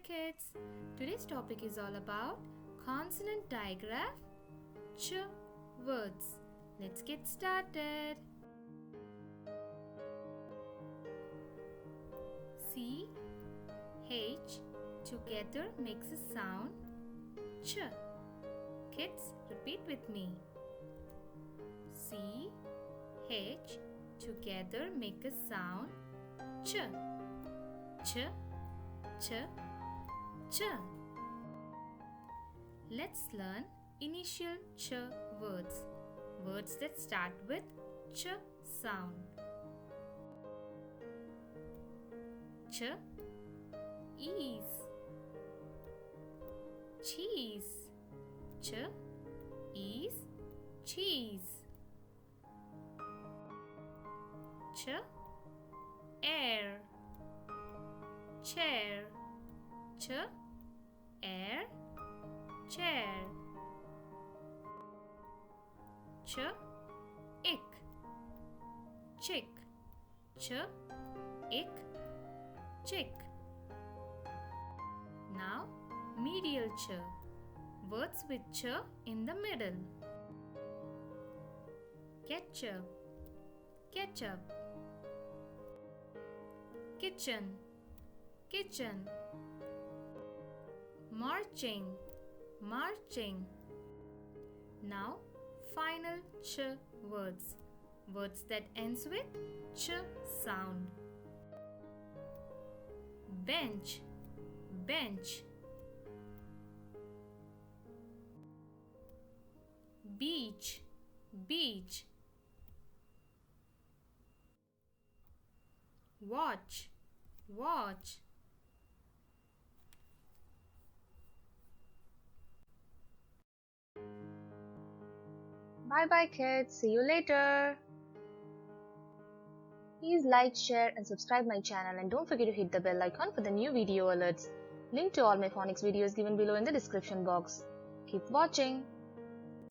kids. Today's topic is all about consonant digraph ch words. Let's get started. C, H together makes a sound ch. Kids, repeat with me. C, H together make a sound ch. Ch, ch, ch. Let's learn initial ch words. Words that start with ch sound. Ch, ease, cheese. Ch, ease, cheese. Ch, air, chair. Ch, air, chair. Ch, ick, chick. Ch, ick, chick. Now medial ch, words with ch in the middle. Ketchup, ketchup. Kitchen, kitchen. Marching, marching. Now final ch words, words that ends with ch sound. Bench, bench. Beach, beach. Watch, watch. Bye bye kids, see you later. Please like, share and subscribe my channel and don't forget to hit the bell icon for the new video alerts. Link to all my phonics videos given below in the description box. Keep watching.